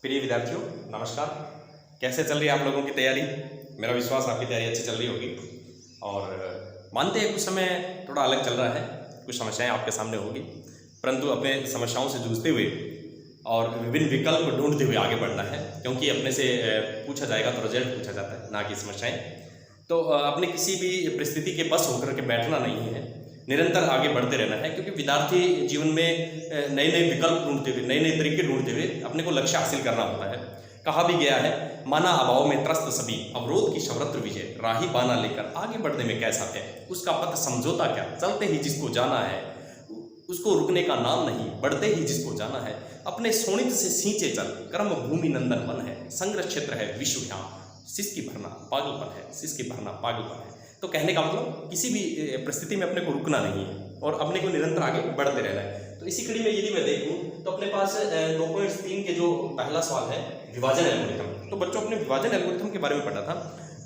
प्रिय विद्यार्थियों, नमस्कार। कैसे चल रही है आप लोगों की तैयारी? मेरा विश्वास आपकी तैयारी अच्छी चल रही होगी। और मानते हैं कुछ समय थोड़ा अलग चल रहा है, कुछ समस्याएं आपके सामने होगी, परंतु अपने समस्याओं से जूझते हुए और विभिन्न विकल्प ढूंढते हुए आगे बढ़ना है, क्योंकि अपने से पूछा जाएगा तो रिजल्ट पूछा जाता है, ना कि समस्याएं। तो अपने किसी भी परिस्थिति के बस होकर के बैठना नहीं है, निरंतर आगे बढ़ते रहना है, क्योंकि विद्यार्थी जीवन में नए नए विकल्प ढूंढते हुए, नए नए तरीके ढूंढते हुए अपने को लक्ष्य हासिल करना होता है। कहा भी गया है, माना अभाव में त्रस्त सभी, अवरोध की शवरत्र विजय, राही बाना लेकर आगे बढ़ने में कैसा है, उसका पथ समझौता क्या, चलते ही जिसको जाना है उसको रुकने का नाम नहीं, बढ़ते ही जिसको जाना है, अपने सोनित से सींचे चल, कर्म भूमि नंदन वन है, संग्रह क्षेत्र है विश्व यहाँ, सिसकी भरना पागलपन है, सिसकी भरना पागलपन है। तो कहने का मतलब किसी भी परिस्थिति में अपने को रुकना नहीं है और अपने को निरंतर आगे बढ़ते रहना है। तो इसी कड़ी में यदि मैं देखूं तो अपने पास 2.3 के जो पहला सवाल है, विभाजन एल्गोरिथम। तो बच्चों, अपने विभाजन एल्गोरिथम के बारे में पढ़ा था।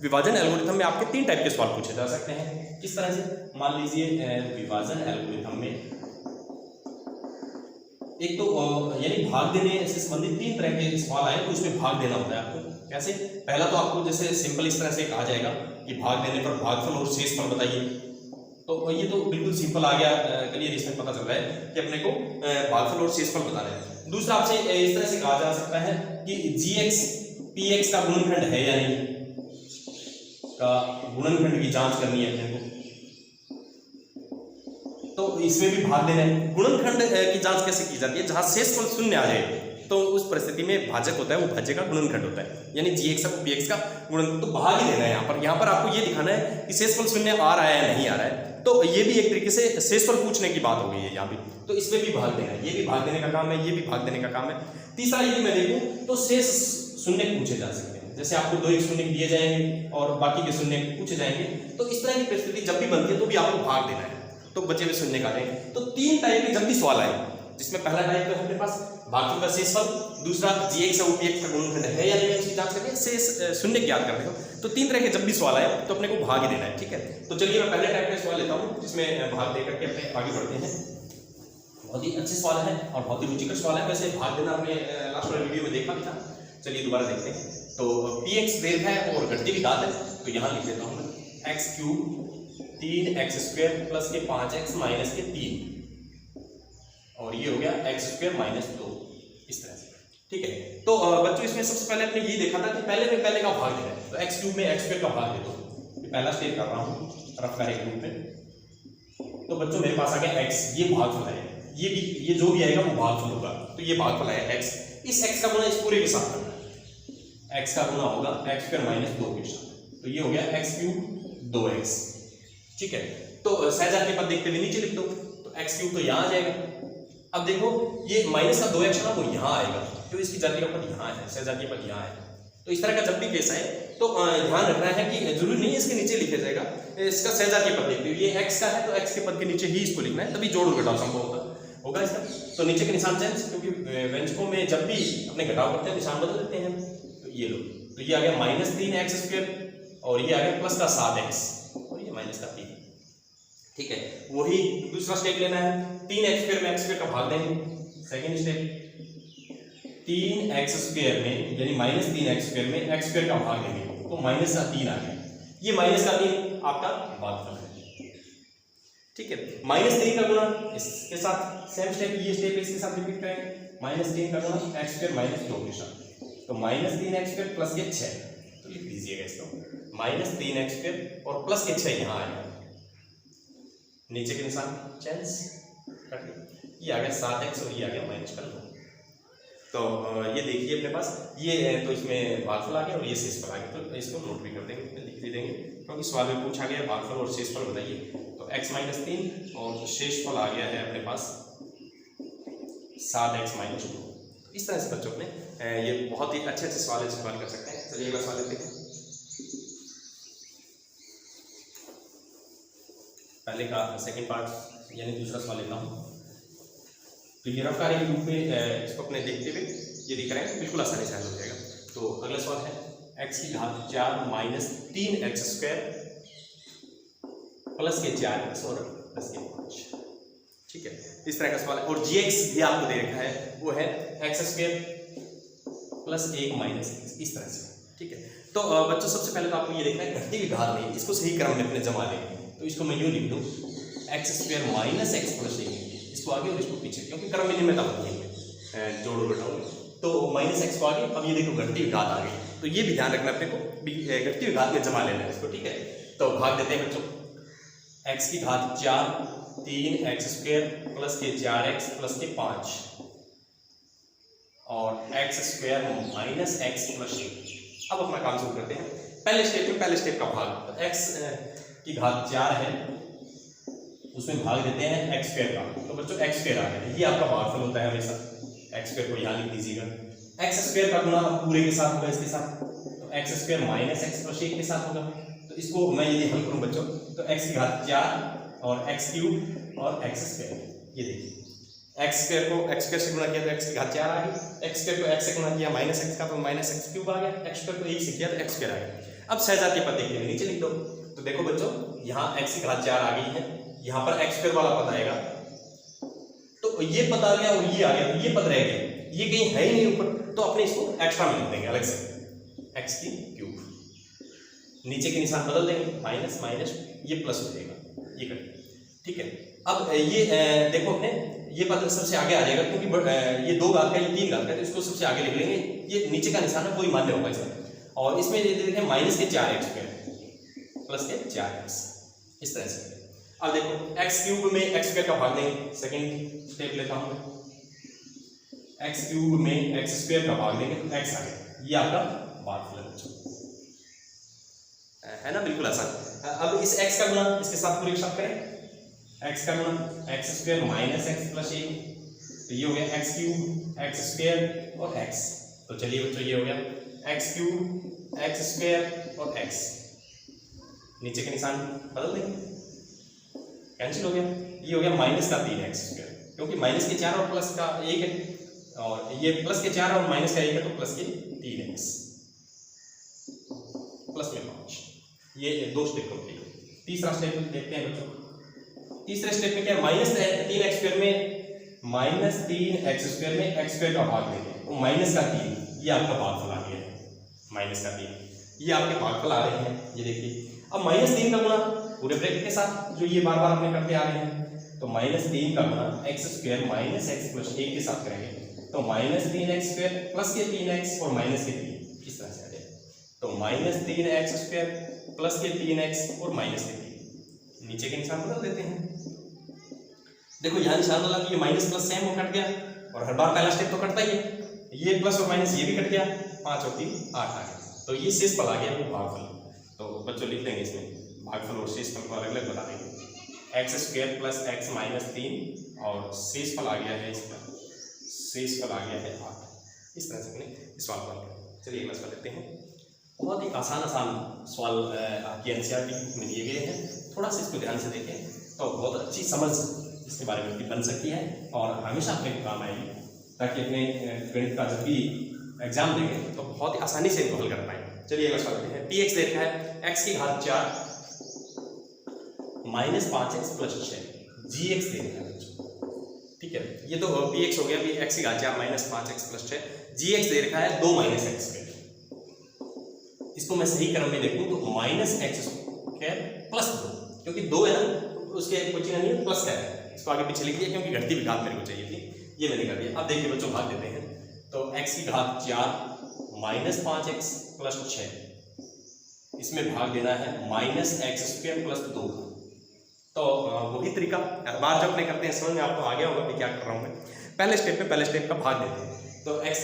विभाजन एल्गोरिथम में आपके 3 टाइप के सवाल पूछे जा सकते हैं। किस तरह से? मान लीजिए विभाजन एल्गोरिथम में एक तो यानी भाग देने से संबंधित 3 तरह के सवाल आए, तो उसमें भाग देना होता है आपको। कैसे? पहला तो आपको जैसे सिंपल इस तरह से कहा जाएगा कि भाग देने पर भागफल और शेषफल बताइए। तो ये तो बिल्कुल सिंपल आ गया, क्लियर। इसमें पता चल रहा है कि अपने को भागफल और शेषफल बताना है। दूसरा आपसे इस तरह से कहा जा सकता है कि gx px का गुणनखंड है या नहीं, का गुणनखंड की जांच करनी है अपने को, तो इसमें भी भाग देना है। गुणनखंड की जांच कैसे की जाती है? जहां शेषफल शून्य आ जाए तो उस परिस्थिति में भाजक होता है, वो भाज्य का गुणनखंड होता है, यानी gx और px का गुणनखंड। तो भाग ही देना है यहाँ पर आपको ये दिखाना है कि शेषफल शून्य आ रहा है या नहीं आ रहा है। तो ये भी एक तरीके से शेषफल पूछने की बात हो गई है यहाँ भी, तो इसमें भी भाग देना है। ये भी भाग देने का काम है, ये भी भाग देने का काम है। तीसरा यदि मैं देखूं तो शेष शून्य पूछे जा सकते हैं। जैसे आपको 2 एक शून्य दिए जाएंगे और बाकी के शून्य पूछे जाएंगे, तो इस तरह की परिस्थिति जब भी बनती है तो भी आपको भाग देना है, तो बचे हुए शून्य का देंगे। तो 3 टाइप के जब भी सवाल आए, जिसमें पहला टाइप तो है अपने पास भागफल का शेषफल, दूसरा gx और px का गुणनखंड है या नहीं उसकी जांच करके शेष शून्य ज्ञात करने को। तो 3 तरह के जब भी सवाल आए तो अपने को भाग ही देना है, ठीक है। तो चलिए मैं पहले टाइप का सवाल लेता हूं, जिसमें भाग दे करके अपने आगे बढ़ते हैं। बहुत ही अच्छे सवाल है और बहुत ही रुचिकर सवाल है। वैसे भाग देना हमने लास्ट वाले वीडियो में देखा भी था, चलिए दोबारा देखते हैं। तो px वेग है और घटती हुई घात है, तो यहाँ लिख देता हूँ मैं x³ 3x² प्लस के 5x माइनस के 3, और ये हो गया x² माइनस 2, इस तरह से, ठीक है। तो बच्चों, इसमें सबसे पहले हमने ये देखा था कि पहले का भाग देना है, तो x³ में x² का भाग दे दो। पहला स्टेप कर रहा हूँ रफ कार्य के रूप में। तो बच्चों मेरे पास आ गया x, ये भागफल है, ये जो भी आएगा वो भागफल होगा, तो ये भागफल है x। इस x का गुणा इस पूरे के साथ करना है, x का गुणा होगा x² माइनस 2 के साथ, तो ये हो गया x³ 2x, ठीक है। तो सहजा के पद देखते हुए नीचे लिख दो, तो x³ तो यहाँ आ जाएगा। अब देखो ये माइनस का 2x ना वो यहाँ आएगा, तो इसकी जाति का पद यहाँ है, सहजातीय पद यहाँ है। तो इस तरह का जब भी केस आए तो ध्यान रखना है कि जरूरी नहीं है इसके नीचे लिखा जाएगा, इसका सहजातीय पद देखते हुए, ये x का है तो x के पद के नीचे ही इसको लिखना है, तभी जोड़ और घटाव संभव होगा इसका। तो नीचे के निशान चेंज, क्योंकि व्यंजकों में जब भी अपने घटाव करते हैं निशान बदल देते हैं। तो ये लो, तो ये आ गया माइनस 3x² और ये आ गया प्लस का 7x और ये माइनस का 3, ठीक है। वही दूसरा स्टेप लेना है, 3x² में x² का भाग देंगे। सेकेंड स्टेप 3x² में यानी माइनस 3x² में x² का भाग देंगे, तो माइनस का 3 आ गया। ये माइनस का 3 आपका भागफल है, ठीक है। माइनस 3 का गुणा इसके साथ, सेम स्टेप, ये स्टेप इसके साथ रिपीट करेंगे। माइनस 3 का गुणा x² माइनस 2 के साथ, तो माइनस 3x² प्लस के 6, तो लिख दीजिएगा इसको, माइनस 3x² और प्लस के 6 यहाँ आएगा, नीचे के निशान चेंज कर दिया, ये आ गया 7x और ये आ गया माइनस का 2। तो ये देखिए अपने पास ये तो इसमें भागफल आ गया और ये शेषफल आ गया, तो इसको नोट भी कर देंगे, लिख भी देंगे, क्योंकि सवाल में पूछा गया भागफल और शेषफल बताइए। तो x माइनस 3 और शेषफल आ गया है अपने पास 7x माइनस 2। इस तरह से बच्चों ने ये बहुत ही अच्छे सवाल इस्तेमाल कर सकते हैं। चलिए अगला सवाल लेते हैं। पहले का सेकंड पार्ट यानी दूसरा सवाल लेता हूँ। तो ये रफ कार्य के रूप में इसको अपने देखते हुए ये दिख रहा है, बिल्कुल आसानी से हल हो जाएगा। तो अगला सवाल है x की घात 4 माइनस 3x² प्लस के 4x और प्लस के 5, ठीक है। इस तरह का सवाल है। और gx भी आपको दे रखा है, वो है x² प्लस 1 माइनस एक्स, इस तरह से। ठीक है, तो बच्चों सबसे पहले तो आपको ये देखना है घटती हुई घात में इसको सही क्रम में अपने जमा लेंगे। तो इसको मैं यूँ लिख दूँ x square minus x plus 1, इसको आगे और इसको पीछे, क्योंकि क्रम में मैं होती है जोड़ घटाऊंगे। तो माइनस एक्स को आगे, अब ये देखो घटती हुई घात आ गई, तो ये भी ध्यान रखना अपने को, घटती हुई घात में जमा लेना है इसको। ठीक है, तो भाग देते हैं बच्चों, एक्स की घात 4, 3 एक्स स्क्वायर प्लस के 4x प्लस के 5 और x square minus x plus 1। अब अपना काम शुरू करते हैं। पहले स्टेप का भाग, तो x की घात 4 है, उसमें भाग देते हैं एक्स स्क्वायर का, तो बच्चों एक्स स्क्वायर आ गया, ये आपका भागफल होता है हमेशा। एक्स स्क्वायर को यहाँ लिख दीजिएगा, एक्स स्क्वायर का गुणा पूरे के साथ होगा इसके साथ, तो x square minus x plus 1 के साथ होगा। तो इसको मैं यदि हल करूँ बच्चों, तो एक्स की घात 4 और एक्स क्यूब और एक्स स्क्वायर, ये देखिए एक्स स्क्वायर को एक्स स्क्वायर से गुणा किया तो एक्स की घात 4 आ गई, एक्स स्क्वायर को एक्स से गुणा किया माइनस एक्स का तो माइनस एक्स क्यूब आ गया, एक्स स्क्वायर को 1 से किया तो एक्स स्क्वायर आ गया। अब सहजातीय पद देखते हैं, नीचे लिख दो। तो देखो बच्चों, यहाँ एक्स की घात 4 आ गई है, यहाँ पर एक्स स्क्वायर वाला पद आएगा, तो ये पद आ गया और ये आ गया, तो ये पद रह गया, ये कहीं है ही नहीं ऊपर, तो अपने इसको एक्स्ट्रा में लिख देंगे अलग से, एक्स की क्यूब, नीचे के निशान बदल देंगे, माइनस माइनस ये प्लस हो जाएगा, ये करेंगे। ठीक है, अब ये देखो अपने ये पद सबसे आगे आ जाएगा, क्योंकि ये 2 घात का, ये 3 घात का, तो इसको सबसे आगे लिख लेंगे, ये नीचे का निशान है कोई मान्य होगा इसमें, और इसमें ये देखें माइनस के 4x प्लस के 4x, इस तरह से। अब देखो एक्स क्यूब में एक्स स्क्वायर का भाग देंगे, सेकंड स्टेप लेता हूं मैं, एक्स क्यूब में एक्स स्क्वायर का भाग देंगे तो एक्स आ गया, ये आपका भागफल है ना, बिल्कुल आसान। अब इस एक्स का गुणा इसके साथ पूरे के साथ करें, एक्स का गुणा x square minus x plus 1, तो ये हो गया एक्स क्यूब एक्स स्क्वायर और एक्स। तो चलिए बच्चों, ये हो गया एक्स क्यूब एक्स स्क्वायर और एक्स, नीचे के निशान बदल देंगे, कैंसिल हो गया, ये हो गया माइनस का 3x स्क्वायर, क्योंकि माइनस के 4 और प्लस का 1 है, और ये प्लस के 4 और माइनस का 1 है, तो प्लस के 3x प्लस में 5, ये 2 स्टेप कंप्लीट। तीसरा स्टेप देखते हैं बच्चों, तीसरे स्टेप में क्या है, माइनस 3x स्क्वायर में माइनस 3x स्क्वायर में एक्स स्क्वायर का भाग देंगे, तो माइनस का 3, ये आपका भागफल आ गया है, माइनस का 3, ये आपके भागफल आ रहे हैं, ये देखिए। अब माइनस 3 का गुणा पूरे ब्रैकेट के साथ, जो ये बार बार अपने करते आ रहे हैं, तो माइनस 3 का गुणा x square minus x plus 1 के साथ करेंगे, तो माइनस 3x स्क्वायर प्लस के 3x और माइनस के 3, इस तरह से आ जाएगा। तो माइनस 3x स्क्वायर प्लस के 3x और माइनस के 3, नीचे के निशान बदल देते हैं। देखो यहाँ निशान बदला कि ये माइनस प्लस सेम हो कट गया, और हर बार पहला स्टेप तो कटता ही है, ये प्लस और माइनस ये भी कट गया, 5 और 3 8 आ गया, तो ये शेष फल आ गया वो भागफल। तो बच्चों लिख देंगे इसमें भागफल और शेष फल को अलग अलग बता देंगे, x square plus x minus 3 और शेष फल आ गया है इसका, शेष फल आ गया है 8, इस तरह से अपने सवाल को हल करें। चलिए अगला सवाल लेते हैं। बहुत ही आसान सवाल आपकी एनसीईआरटी बुक में दिए गए हैं, थोड़ा सा इसको ध्यान से देखें तो बहुत अच्छी समझ इसके बारे में बन सकती है और हमेशा अपने काम आएगी, ताकि अपने गणित का जब भी एग्जाम देंगे तो बहुत ही आसानी से इनको हल कर पाएंगे। चलिए अगला सवाल लेते हैं। पी एक्स दे रखा है एक्स की घात 4 माइनस 5x प्लस 6, जी एक्स दे रखा है बच्चों, ठीक है, ये तो पी एक्स हो गया, पी एक्स की घात 4 माइनस 5x प्लस 6, जी एक्स दे रखा है 2 माइनस एक्स स्क्वायर। इसको मैं सही क्रम में देखूं तो माइनस एक्स स्क्वायर प्लस 2, क्योंकि 2 है ना उसके कोई चिन्ह नहीं है, प्लस का है, इसको आगे पीछे लिख दिया क्योंकि घटती हुई घात मेरे को चाहिए थी, ये मैंने कर दिया। अब देखिए बच्चों भाग देते हैं, तो x की घात 4 माइनस 5x प्लस 6, इसमें भाग देना है माइनस एक्स स्क्वायर प्लस 2। तो वही तरीका हर बार जब अपने करते हैं समझ में आपको आ गया होगा कि क्या कर रहा हूँ मैं। पहले स्टेप का भाग देते हैं, तो x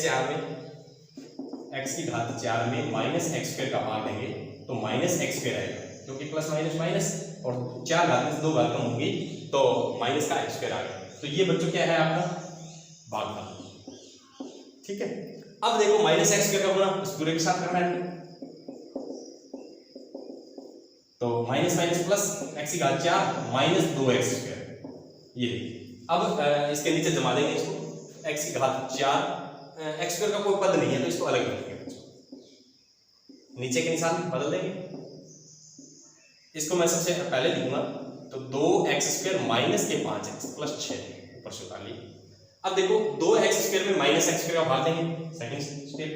की घात 4 में माइनस एक्स स्क्वायर का भाग देंगे तो माइनस एक्स स्क्वायर आएगा, क्योंकि प्लस माइनस माइनस और 4 घात में से 2 घात कम होंगी तो माइनस का एक्स स्क्वायर आ गया। तो ये बच्चों क्या है आपका भागफल, ठीक है। अब देखो माइनस एक्स स्क्वायर का गुणा इस पूरे के साथ करना है, तो माइनस माइनस प्लस एक्स की घात 4 माइनस 2x स्क्वायर, ये देखिए। अब इसके नीचे जमा देंगे इसको, x की घात 4 एक्स स्क्वायर का कोई पद नहीं है तो इसको अलग रखेंगे, नीचे के निशान बदल देंगे। इसको मैं सबसे पहले लिखूंगा तो 2x स्क्वायर माइनस के 5x प्लस 6 ऊपर से उतार लिए। अब देखो 2x² में माइनस x² का भाग देंगे, सेकंड स्टेप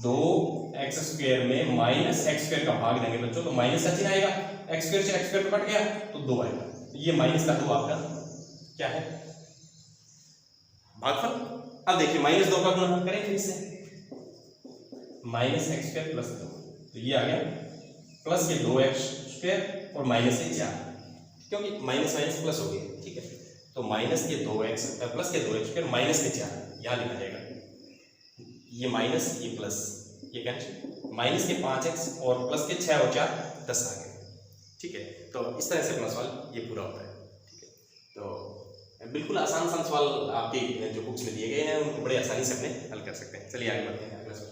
2x² में माइनस x² का भाग देंगे बच्चों, तो माइनस का चिन्ह आएगा, x² से x² कट गया तो 2 आएगा, ये माइनस का 2 आपका क्या है भागफल। अब देखिए -2 का गुणन करें फिर से, -x² + 2, तो ये आ गया प्लस के 2x² और माइनस से 4, क्योंकि माइनस माइनस प्लस हो गया, ठीक है, तो माइनस के 2x प्लस के 2x² माइनस के 4 यहाँ लिखा जाएगा, ये माइनस ये प्लस, ये कैंसिल, माइनस के 5x और प्लस के 6 और 4 10 आ गए, ठीक है। तो इस तरह से अपना सवाल ये पूरा होता है, ठीक है। तो बिल्कुल आसान सवाल आपके जो बुक्स में दिए गए हैं उनको बड़े आसानी से अपने हल कर सकते हैं। चलिए आगे बढ़ते हैं, अगला सवाल।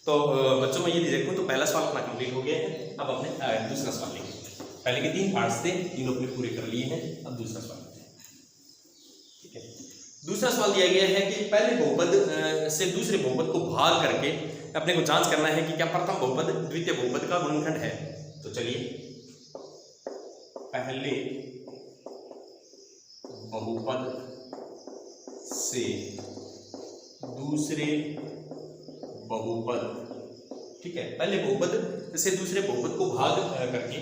तो बच्चों में ये देखो, तो पहला सवाल अपना कंप्लीट हो गया है। अब अपने दूसरा सवाल लेंगे, पहले के 3 पार्ट्स थे, तीनों अपने पूरे कर लिए हैं, अब दूसरा सवाल लेते हैं, ठीक है। दूसरा सवाल दिया गया है कि पहले बहुपद से दूसरे बहुपद को भाग करके अपने को जांच करना है कि क्या प्रथम बहुपद द्वितीय बहुपद का गुणनखंड है। तो चलिए, पहले बहुपद से दूसरे बहुपद, ठीक है, पहले बहुपद से दूसरे बहुपद को भाग करके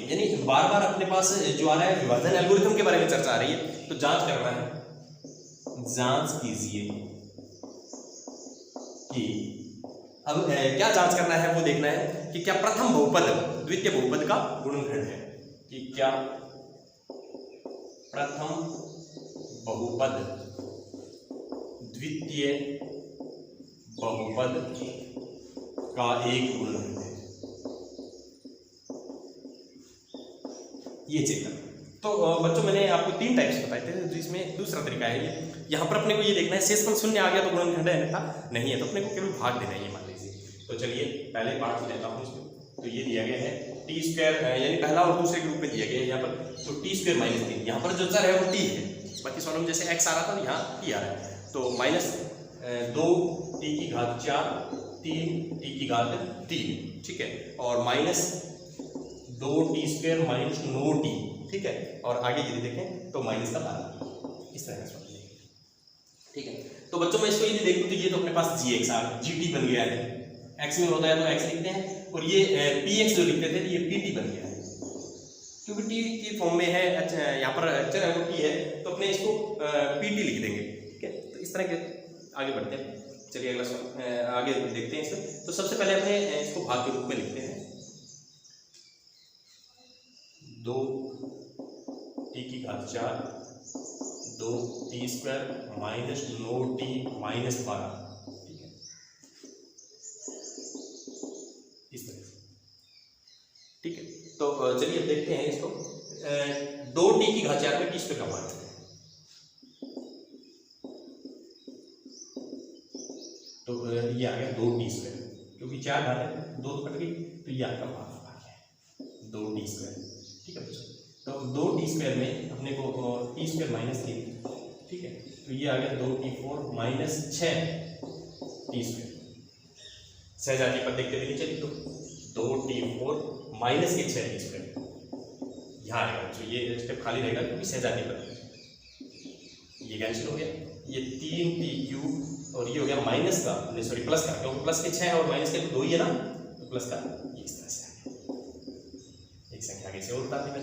यानी बार बार अपने पास जो आ रहा है विभाजन एल्गोरिथम के बारे में चर्चा आ रही है, तो जांच करना है, जांच कीजिए कि अब क्या जांच करना है वो देखना है कि क्या प्रथम बहुपद द्वितीय बहुपद का गुणनखंड है, कि क्या प्रथम बहुपद द्वितीय बहुपद का एक गुणनखंड है, ये चेक करना। तो बच्चों मैंने आपको 3 टाइप्स बताए थे, जिसमें दूसरा तरीका है ये, यहाँ पर अपने को ये देखना है शेषफल 0 आ गया तो गुणनखंड है, अन्यथा नहीं है, तो अपने को केवल भाग देना है, ये मान लीजिए। तो चलिए पहले पार्ट लेता हूँ इसमें, तो ये दिया गया है t² यानी पहला और दूसरे के रूप में दिया गया है यहाँ पर, तो t² - 3, यहाँ पर जो चर है वो t है, बाकी सॉल्व में जैसे x आ रहा था यहाँ t आ रहा है, तो -2t की घात 4 3t की घात 3, ठीक है, और -2t² - 9t, ठीक है, और आगे यदि देखें तो माइनस का 12, इस तरह का सवाल है, ठीक है। तो बच्चों मैं इसको यदि देखूं तो ये तो अपने पास gx आ gt बन गया है, x में होता है तो x लिखते हैं, और ये px जो लिखते थे ये pt बन गया है, क्योंकि t की फॉर्म में है, अच्छा यहाँ पर अक्षर है वो t है, तो अपने इसको pt लिख देंगे, ठीक है। तो इस तरह के आगे बढ़ते हैं, चलिए अगला सवाल आगे देखते हैं इसमें। तो सबसे पहले अपने इसको भाग के रूप में लिखते हैं, 2t की घात 4 2t² - 9t - 12, ठीक है, इस तरह से, ठीक है। तो चलिए अब देखते हैं इसको, 2t की घात 4 में t² का मान, तो ये आ गया 2t², क्योंकि 4 घात है 2 तो कट गई, तो ये आपका भाग आ गया 2t², ठीक है बच्चों। तो 2t² में अपने को t² - 3, ठीक है, तो ये आ गया 2t4 - 6t², सहजाती पद देखते हुए चलिए, तो 2t4 - 6t², यहाँ आएगा बच्चों, ये स्टेप खाली रहेगा क्योंकि सहजाती पद, ये कैंसिल हो गया, ये 3t³ और ये हो गया माइनस का, सॉरी प्लस का, क्योंकि प्लस के 6 और माइनस के तो 2 ही है ना, तो प्लस का ये इस तरह से आ गया, एक संख्या कैसे और बता दी,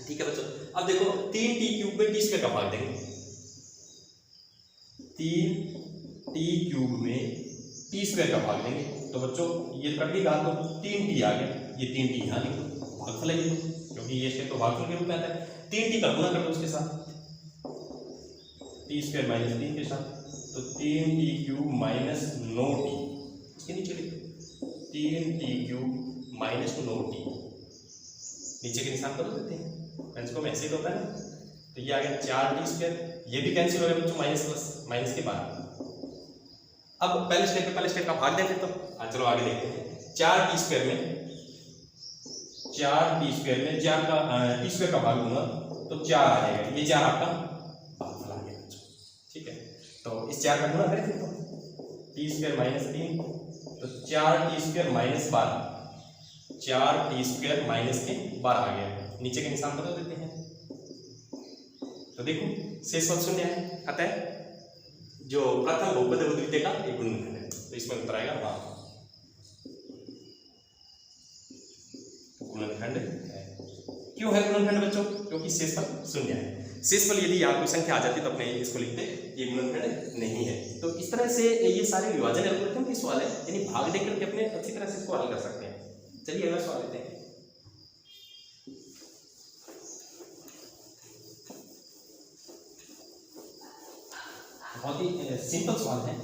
ठीक है बच्चों। अब देखो 3t³ में t² का भाग देंगे, 3t³ में t² का भाग देंगे, तो बच्चों ये कट गई घात, तो 3t आ गया, ये 3t यहाँ लिखो, भागफल है ये, क्योंकि ये स्टेप तो भागफल के रूप में आता है, 3t का गुणा कर दो उसके साथ, t² - 3 के साथ, तो 3t³ - 9t, इसके नीचे लिखो 3t³ - 9t, नीचे के निशान बदल देते हैं, इसको में ऐसे ही होता है, तो ये आ गया 4t², ये भी कैंसिल हो गया बच्चों, माइनस प्लस माइनस के बाद। अब पहले स्टेप का भाग दें फिर, तो चलो आगे देखते हैं, 4t² में 4 का t² का भाग दूंगा तो 4 आ जाएगा, ये 4 आपका भागफल आ गया बच्चों, ठीक है। तो इस 4 का गुणा करें फिर तो टी स्क्वायर माइनस 3, तो 4 T square minus 12, 4 T square minus के 12 आ गया। नीचे के निशान बदल देते हैं तो देखो शेषफल शून्य है, अतः जो प्रथम बहुपद है वो द्वितीय का एक गुणनखंड है। तो इसमें उत्तर आएगा हाँ गुणनखंड है। क्यों है गुणनखंड बच्चों? क्योंकि शेषफल शून्य है। शेषफल यदि आपको संख्या आ जाती तो अपने इसको लिखते ये गुणनखंड नहीं है। तो इस तरह से ये सारे विभाजन एल्गोरिथम के सवाल है, यानी भाग देकर के अपने अच्छी तरह से इसको हल कर सकते हैं। चलिए अगला सवाल लेते हैं। बहुत ही सिंपल सवाल है,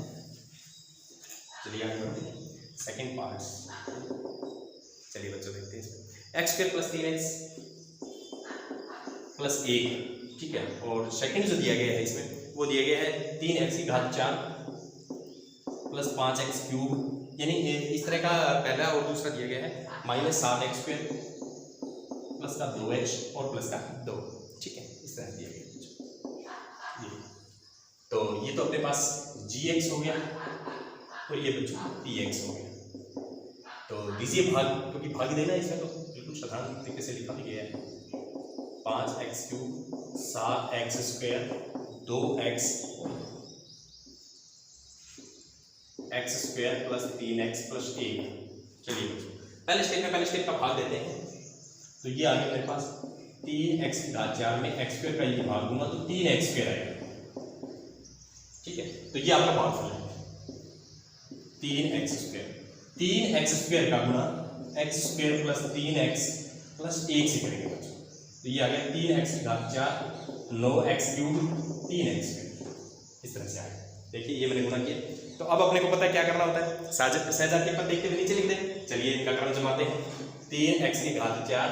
चलिए आगे बढ़ते हैं। सेकंड पार्ट, चलिए बच्चों देखते हैं इसमें। X square plus 3x plus 1, ठीक है। और सेकंड जो दिया गया है इसमें वो दिया गया है 3x की घात 4 प्लस 5x क्यूब, यानी इस तरह का पहला और दूसरा दिया गया है -7x स्क्वायर प्लस का 2h और प्लस का 2, ठीक है। इस तरह दिया गया ये। तो ये तो अपने पास gx हो गया और ये बच्चों px हो गया। तो दीजिए भाग, क्योंकि भाग ही देना है इसमें, तो बिल्कुल साधारण तरीके से लिखा भी गया है। 5x cube 7x square 2x x square plus 3x plus 1। चलिए बच्चों पहले स्टेप का भाग देते हैं। तो ये आ गया मेरे पास 3x की घात 4 में x स्क्वायर का ये भाग दूंगा तो 3x स्क्वायर आएगा, ठीक है। तो ये आपका भागफल है 3x स्क्वायर का गुणा x square plus 3x plus 1 से करेंगे बच्चों। तो ये आ गया 3x की घात 4 9x क्यूब 3x स्क्वायर, इस तरह से आ गया। देखिए ये मैंने गुणा किया। तो अब अपने को पता है क्या करना होता है, सहजाती पर देखते हुए नीचे लिख दें। चलिए इनका क्रम जमाते हैं। 3x की घात 4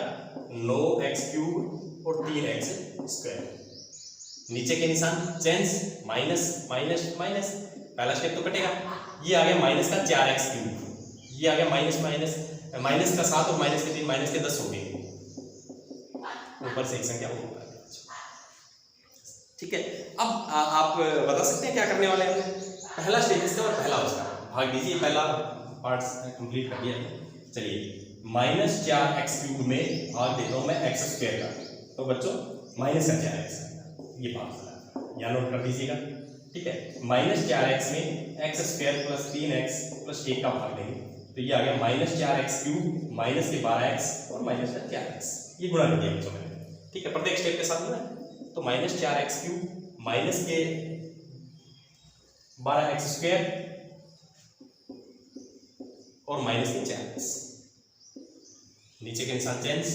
9x क्यूब और 3x स्क्वायर। नीचे के निशान चेंज, माइनस माइनस माइनस, पहला स्टेप तो कटेगा। ये आ गया माइनस का 4x क्यूब, ये आ गया माइनस का 7 और माइनस के 3 माइनस के 10 हो गए, ऊपर से एक संख्या वो ऊपर, ठीक है। अब आप बता सकते हैं क्या करने वाले हैं। पहला स्टेप इसका और पहला उसका भाग दीजिए। पहला पार्ट कंप्लीट कर दिया है। चलिए -4x क्यूब में भाग देता हूँ मैं x स्क्वायर का, तो बच्चों -4x ये भाग या नोट कर दीजिएगा, ठीक है। -4x में x square plus 3x plus 1 का भाग देंगे। तो ये आ गया -4x क्यूब माइनस के 12x और माइनस का 4x, ये गुणा कर दिया बच्चों मैंने, ठीक है। प्रत्येक स्टेप के साथ गुणा। तो -4x क्यूब माइनस के 12x स्क्वायर और माइनस के 4x। नीचे के निशान चेंज,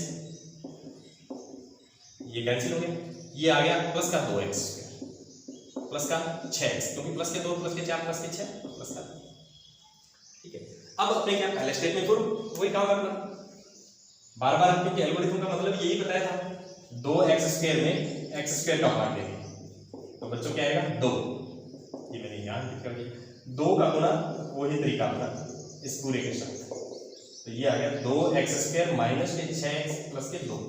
ये कैंसिल हो गया। ये आ गया प्लस का 2x स्क्वायर प्लस का 6x, क्योंकि प्लस के 2 प्लस के 4 प्लस के 6 प्लस का, ठीक है। अब अपने क्या पहले स्टेप में वही काम करना बार बार, क्योंकि एल्गोरिथम का मतलब यही बताया था 2x स्क्वायर में x स्क्वायर का भाग देंगे। तो बच्चों क्या आएगा 2, ये मैंने यहाँ लिख कर दिया। 2 का गुणा वही तरीका अपना इस पूरे के साथ। तो ये आ गया 2x स्क्वायर माइनस के 6x प्लस के 2,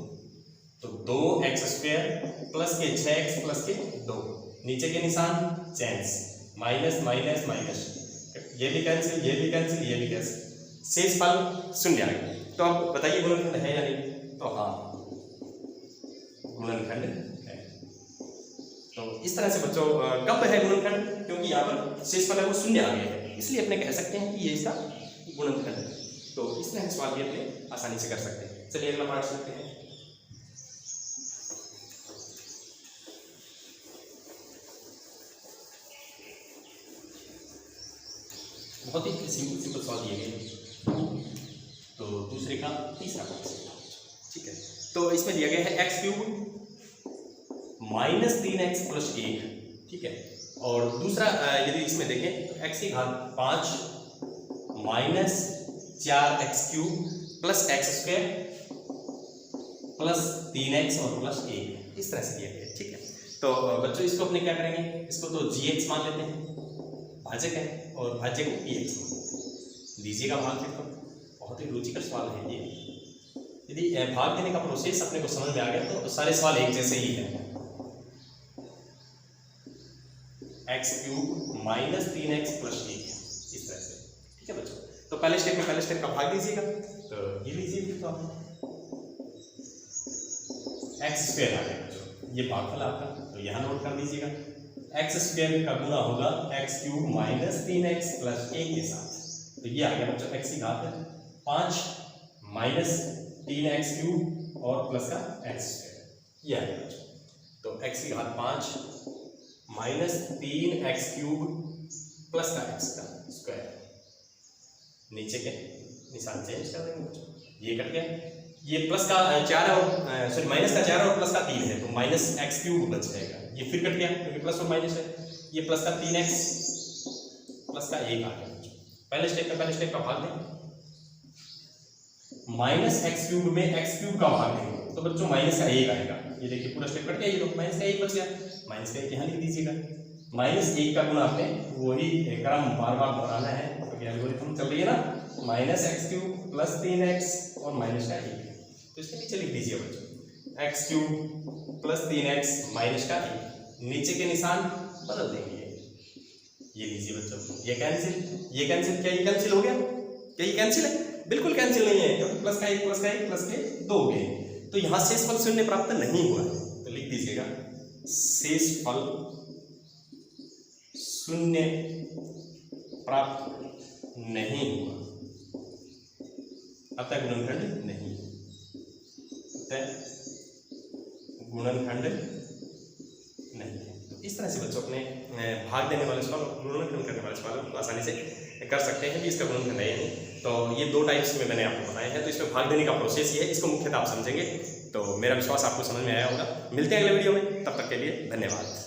तो 2x स्क्वायर प्लस के 6x प्लस के 2। नीचे के निशान चेंज, माइनस माइनस माइनस, ये भी कैंसिल, ये भी कैंसिल, ये भी कैंसिल, शेषफल शून्य आ गया। तो अब बताइए गुणनखंड है या नहीं? तो हाँ गुणनखंड है। तो इस तरह से बच्चों कब है गुणनखंड? क्योंकि यहाँ पर शेषफल है वो शून्य आ गया है, इसलिए अपने कह सकते हैं कि ये इसका गुणनखंड है। तो इस तरह सवाल भी अपने आसानी से कर सकते हैं। चलिए अगला पार्ट देखते हैं। बहुत ही सिंपल सवाल दिए गए। तो दूसरे का तीसरा पार्ट, ठीक है। तो इसमें दिया गया है x cube minus 3x plus 1, ठीक है। और दूसरा यदि इसमें देखें तो x की घात 5 minus 4x cube plus x square plus 3x और प्लस 1, इस तरह से दिया गया है, ठीक है। तो बच्चों इसको अपने क्या करेंगे, इसको तो gx मान लेते हैं, भाजक है, और भाज्य को px दीजिएगा भाग। फिर तो बहुत ही रुचिकर सवाल है ये। यदि भाग देने का प्रोसेस अपने को समझ में आ गया तो सारे सवाल एक जैसे ही है। X cube minus 3x plus 1 है, इस तरह से। ठीक है बच्चों, तो पहले स्टेप का भाग लीजिएगा, तो ये लीजिए, तो आप एक्स स्क्वायर आ गया बच्चों, ये भागफल आपका, तो यहाँ नोट कर दीजिएगा। एक्स स्क्वायर का गुना होगा x cube minus 3x plus 1 के साथ, तो ये आ गया बच्चों एक्स की घात है 5 माइनस 3x क्यूब और प्लस का एक्स स्क्वायर, ये आ गया बच्चों। तो एक्स की घात 5 माइनस 3x क्यूब प्लस का एक्स का स्क्वायर, नीचे के निशान चेंज कर देंगे बच्चों, ये कट गया, ये प्लस का 4 और सॉरी माइनस का 4 और प्लस का 3 है, तो माइनस एक्स क्यूब बच जाएगा, ये फिर कट गया क्योंकि प्लस और माइनस है, ये प्लस का 3x प्लस का 1 आ गया बच्चों। पहले स्टेप का भाग दें, माइनस एक्स क्यूब में एक्स क्यूब का भाग देंगे तो बच्चों माइनस का 1 आएगा, ये देखिए पूरा स्टेप कट गया, ये तो माइनस का 1 बच गया, माइनस का 1 यहाँ लिख दीजिएगा। माइनस 1 का गुना आपने वही क्रम बार बार दोहराना है क्योंकि एल्गोरिथम चल रही है ना, minus x cube plus 3x और माइनस का 1, तो इसके नीचे लिख दीजिए बच्चों x cube plus 3x minus का 1, नीचे के निशान बदल देंगे, ये लीजिए बच्चों, ये कैंसिल, क्या ये कैंसिल हो गया? क्या ये कैंसिल है? बिल्कुल कैंसिल नहीं है क्योंकि प्लस का 1 प्लस के 2 हो गए, तो यहाँ शेषफल शून्य प्राप्त नहीं हुआ है, तो लिख दीजिएगा शेषफल शून्य प्राप्त नहीं हुआ, अतः गुणनखंड नहीं, गुणनखंड नहीं है। तो इस तरह से बच्चों अपने भाग देने वाले सवाल और गुणनखंड करने वाले सवालों को आसानी से कर सकते हैं कि इसका गुणनखंड है नहीं। तो ये 2 टाइप्स में मैंने आपको बताया है, तो इसमें भाग देने का प्रोसेस ये है, इसको मुख्यतः आप समझेंगे, तो मेरा विश्वास आपको समझ में आया होगा। मिलते हैं अगले वीडियो में, तब तक के लिए धन्यवाद।